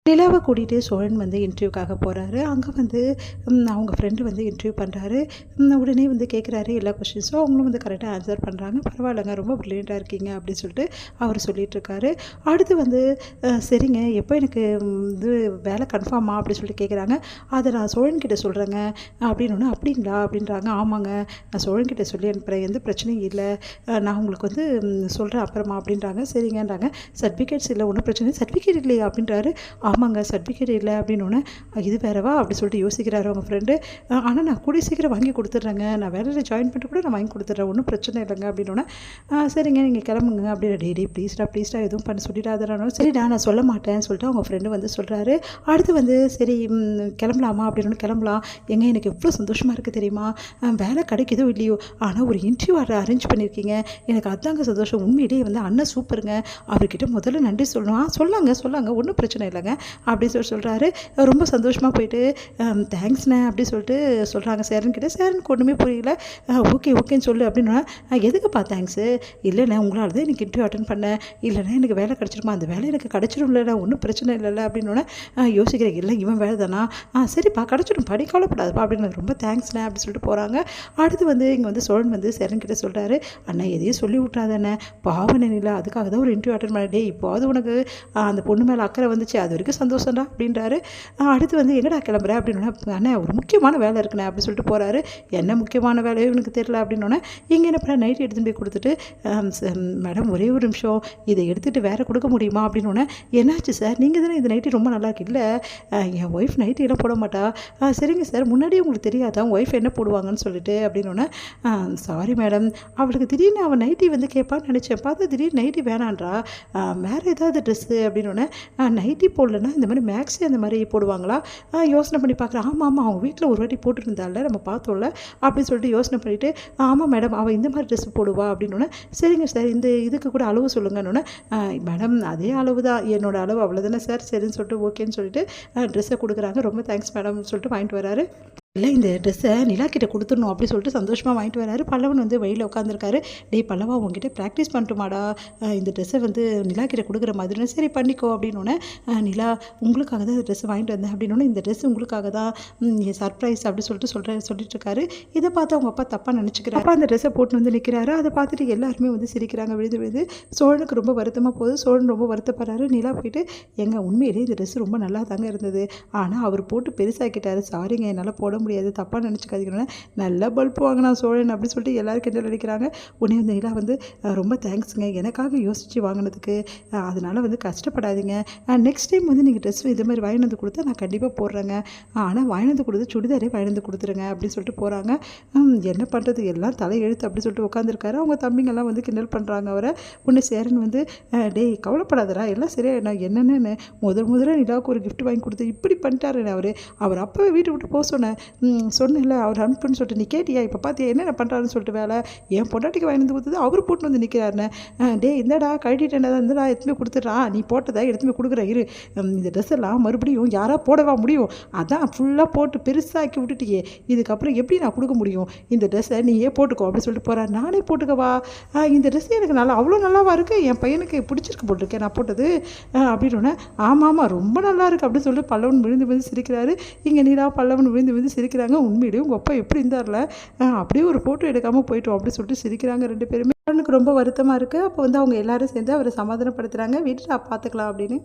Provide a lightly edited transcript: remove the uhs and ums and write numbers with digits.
நிலாவை கூட்டிகிட்டு சோழன் வந்து இன்டர்வியூக்காக போகிறாரு. அங்கே வந்து அவங்க ஃப்ரெண்டு வந்து இன்டர்வியூ பண்ணுறாரு. உடனே வந்து கேட்குறாரு எல்லா கொஷின்ஸும். அவங்களும் வந்து கரெக்டாக ஆன்சர் பண்ணுறாங்க. பரவாயில்லைங்க, ரொம்ப ப்ரில்லியண்ட்டாக இருக்கீங்க அப்படின்னு சொல்லிட்டு அவர் சொல்லிகிட்ருக்காரு. அடுத்து வந்து சரிங்க, எப்போ எனக்கு இது வேலை கன்ஃபார்மா அப்படின்னு சொல்லிட்டு கேட்குறாங்க. அதை நான் சோழன்கிட்ட சொல்கிறேங்க அப்படின்னு. அப்படிங்களா அப்படின்றாங்க. ஆமாங்க, நான் சோழன்கிட்ட சொல்லி அனுப்புகிறேன், எந்த பிரச்சனையும் இல்லை, நான் உங்களுக்கு வந்து சொல்கிறேன் அப்புறமா அப்படின்றாங்க. சரிங்கன்றாங்க. சர்டிஃபிகேட்ஸ் இல்லை, ஒன்றும் பிரச்சனை, சர்டிஃபிகேட் இல்லையா அப்படின்றாரு. ஆமாங்க, சர்டிஃபிகேட் இல்லை அப்படின்னோடனே இது வேறவா அப்படி சொல்லிட்டு யோசிக்கிறாரு அவங்க ஃப்ரெண்டு. ஆனால் நான் கூடிய சீக்கிரம் வாங்கி கொடுத்துட்றேங்க, நான் வேலையில் ஜாயின் பண்ணிட்டு கூட நான் வாங்கி கொடுத்துட்றேன், ஒன்றும் பிரச்சனை இல்லைங்க அப்படின்னோடனே சரிங்க நீங்கள் கிளம்புங்க அப்படின்னு. டெய்லி ப்ளீஸ்டா எதுவும் பண்ண சொல்லிடாதானோ. சரிடா நான் சொல்ல மாட்டேன்னு சொல்லிட்டு அவங்க ஃப்ரெண்டு வந்து சொல்கிறாரு. அடுத்து வந்து சரி கிளம்பலாமா அப்படின்னு. கிளம்பலாம். எங்க எனக்கு எவ்வளோ சந்தோஷமாக இருக்குது தெரியுமா, வேலை கிடைக்குதோ இல்லையோ ஆனால் ஒரு இன்டர்வியூ அரேஞ்ச் பண்ணியிருக்கீங்க, எனக்கு அதாங்க சந்தோஷம். உண்மையிலேயே வந்து அண்ணன் சூப்பருங்க, அவர்கிட்ட முதல்ல நன்றி சொல்லணும். சொல்லாங்க ஒன்றும் பிரச்சனை இல்லைங்க அப்படின்னு சொல்கிறாரு. ரொம்ப சந்தோஷமாக போயிட்டு தேங்க்ஸ்ண்ணே அப்படி சொல்லிட்டு சொல்கிறாங்க சேரன்கிட்ட. சேரனுக்கு ஒன்றுமே புரியல. ஓகேன்னு சொல்லு அப்படின்னா. எதுக்குப்பா தேங்க்ஸு? இல்லைண்ணே உங்களால் தான் எனக்கு இன்டர்வியூ அட்டன் பண்ணேன், இல்லைண்ணா எனக்கு வேலை கிடச்சிருமா, அந்த வேலை எனக்கு கிடச்சிடும் இல்லைண்ணா, ஒன்றும் பிரச்சனை இல்லைல்ல அப்படின்னோடனே யோசிக்கிறேன். இல்லை இவன் வேலை தானா, சரிப்பா கிடச்சிடும், படி கவலைப்படாதுப்பா அப்படின்னு. ரொம்ப தேங்க்ஸ்ண்ணே அப்படி சொல்லிட்டு போகிறாங்க. அடுத்து வந்து இங்கே வந்து சோழன் வந்து சேரன்கிட்ட சொல்கிறாரு. அண்ணா எதையும் சொல்லி விட்றாதானே, பாவனை இல்லை, அதுக்காக தான் ஒரு இன்டர்வியூ அட்டன் பண்ணே, இப்போது உனக்கு அந்த பொண்ணு மேலே அக்கறை வந்துச்சு, அது வரைக்கும் சந்தோஷம்டா அப்படின்றாரு. அடுத்து வந்து எங்கடா கிளம்புற அப்படின்னா. அண்ணா ஒரு முக்கியமான வேலை இருக்குண்ணே அப்படி சொல்லிட்டு போகிறாரு. என்ன முக்கியமான வேலையோ எனக்கு தெரியல அப்படின்னோடனே இங்கே என்ன பண்ண நைட்டு எடுத்துகிட்டு போய் கொடுத்துட்டு மேடம் ஒரே ஒரு நிமிஷம் இதை எடுத்துகிட்டு வேறு கொடுக்க முடியுமா அப்படின்னோடனே. என்னாச்சு சார், நீங்கள் தானே இந்த நைட்டி ரொம்ப நல்லா இருக்கு. இல்லை என் ஒய்ஃப் நைட்டி எல்லாம் போட மாட்டா. சரிங்க சார், முன்னாடியே உங்களுக்கு தெரியாதா ஒய்ஃப் என்ன போடுவாங்கன்னு சொல்லிட்டு அப்படின்னோடனே. சாரி மேடம், அவளுக்கு திடீர்னு அவன் நைட்டி வந்து கேட்பான்னு நினச்சேன், பார்த்தா திடீர்னு நைட்டி வேணான்றா, வேறு ஏதாவது ட்ரெஸ்ஸு அப்படின்னோடனே. நைட்டி போடலன்னா இந்த மாதிரி மேக்ஸி அந்த மாதிரி போடுவாங்களா, யோசனை பண்ணி பார்க்குறேன். ஆமாம் அவங்க வீட்டில் ஒரு வாட்டி போட்டுருந்தால நம்ம பார்த்தோம்ல அப்படின்னு சொல்லிட்டு யோசனை பண்ணிவிட்டு. ஆமாம் மேடம் அவள் இந்த மாதிரி ட்ரெஸ் போடுவா அப்படின்னோடனே. சரிங்க சார் இந்த இதுக்கு கூட அளவு சொல்லுங்கன்னொன்னே. மேடம் அதே அளவு தான், என்னோடய அளவு அவ்வளோதானே சார், சரின்னு சொல்லிட்டு ஓகேன்னு சொல்லிட்டு ட்ரெஸ்ஸை கொடுக்குறாங்க. ரொம்ப தேங்க்ஸ் மேடம்னு சொல்லிட்டு வாங்கிட்டு வராரு. இல்லை இந்த ட்ரெஸ்ஸை நிலா கிட்ட கொடுத்துடணும் அப்படி சொல்லிட்டு சந்தோஷமாக வாங்கிட்டு வராரு. பல்லவன் வந்து வழியில் உட்காந்துருக்காரு. டேய் பல்லவா உங்ககிட்ட ப்ராக்டிஸ் பண்ணிட்டுமாடா, இந்த ட்ரெஸ்ஸை வந்து நிலா கிட்ட கொடுக்குற மாதிரி. சரி பண்ணிக்கோ அப்படின்னோடனே. நிலா உங்களுக்காக தான் இந்த ட்ரெஸ்ஸை வாங்கிட்டு வந்தேன் அப்படின்னோடனே. இந்த ட்ரெஸ் உங்களுக்காக தான் சர்ப்ரைஸ் அப்படி சொல்லிட்டு இருக்காரு. இதை பார்த்து அவங்க அப்பா தப்பாக நினச்சிக்கிறாரு. அப்பா அந்த ட்ரெஸ்ஸை போட்டு வந்து நிற்கிறாரு. அதை பார்த்துட்டு எல்லாருமே வந்து சிரிக்கிறாங்க. விழுது சோழனுக்கு ரொம்ப வருத்தமாக போகுது. சோழன் ரொம்ப வருத்தப்படுறாரு. நிலா போயிட்டு உண்மையிலேயே இந்த ட்ரெஸ் ரொம்ப நல்லா தாங்க இருந்தது, ஆனால் அவர் போட்டு பெருசாக்கிட்டாரு, சாரிங்க என்னால் போட முடியாது, தப்பாக நினச்சிக்காதீங்கன்னா. நல்ல பல்ப் வாங்கினா சோழன் அப்படி சொல்லிட்டு எல்லாரும் கிண்டல் அடிக்கிறாங்க. உடனே வந்து நிலா வந்து ரொம்ப தேங்க்ஸுங்க எனக்காக யோசித்து வாங்கினதுக்கு, அதனால் வந்து கஷ்டப்படாதீங்க, நெக்ஸ்ட் டைம் வந்து நீங்கள் ட்ரெஸ் இது மாதிரி வாங்கினது கொடுத்தா நான் கண்டிப்பாக போடுறேங்க, ஆனால் வாங்கினது கொடுத்து சுடிதாரே வாங்கினது கொடுத்துருங்க அப்படின்னு சொல்லிட்டு போகிறாங்க. என்ன பண்ணுறது எல்லாம் தலை எழுத்து அப்படி சொல்லிட்டு உட்காந்துருக்காரு. அவங்க தம்பிங்கெல்லாம் வந்து கிண்டல் பண்ணுறாங்க அவரை. உடனே சேரன் வந்து டேய் கவலைப்படாதரா எல்லாம் சரியா, நான் என்னென்னு முதல்ல நிலாவுக்கு ஒரு கிஃப்ட் வாங்கி கொடுத்து இப்படி பண்ணிட்டாரு அவர் அப்போவே வீட்டை விட்டு போக சொன்னேன்ல, அவர் அனுப்புன்னு சொல்லிட்டு நீ கேட்டியா, இப்போ பார்த்தியா என்ன பண்ணுறாருன்னு சொல்லிட்டு வேலை, என் பொண்டாட்டிக்கு வாங்கி கொடுத்தது அவர் போட்டு வந்து நிற்கிறாருன்னு. டே இந்தடா கழட்டிட்டேன்டா, இந்தடா எடுத்துமே கொடுத்துட்றா, நீ போட்டதை எடுத்துமே கொடுக்குற இரு, இந்த ட்ரெஸ் எல்லாம் மறுபடியும் யாரா போடவா முடியும், அதான் ஃபுல்லாக போட்டு பெருசாக்கி விட்டுட்டியே, இதுக்கப்புறம் எப்படி நான் கொடுக்க முடியும், இந்த ட்ரெஸ்ஸை நீயே போட்டுக்கோ அப்படின்னு சொல்லிட்டு போகிறா. நானே போட்டுக்கவா, இந்த ட்ரெஸ் எனக்கு நல்லா அவ்வளோ நல்லாவா இருக்குது, என் பையனுக்கு பிடிச்சிருக்கு போட்டிருக்கேன் நான் போட்டது அப்படின்னோடனே. ஆமாம் ரொம்ப நல்லா இருக்குது அப்படின்னு சொல்லிட்டு பல்லவன் விழுந்து சிரிக்கிறாரு. இங்கே நீலா பல்லவன் விழுந்து சிரிக்கிறாங்க. உண்மையிலேயே உங்கள் அப்பா எப்படி இருந்தார்ல, அப்படியே ஒரு ஃபோட்டோ எடுக்காமல் போயிட்டோம் அப்படி சொல்லிட்டு சிரிக்கிறாங்க ரெண்டு பேருமே. அவனுக்கு ரொம்ப வருத்தமாக இருக்குது. அப்போ வந்து அவங்க எல்லாரும் சேர்ந்து அவரை சமாதானப்படுத்துகிறாங்க. வீட்டில் பார்த்துக்கலாம் அப்படின்னு.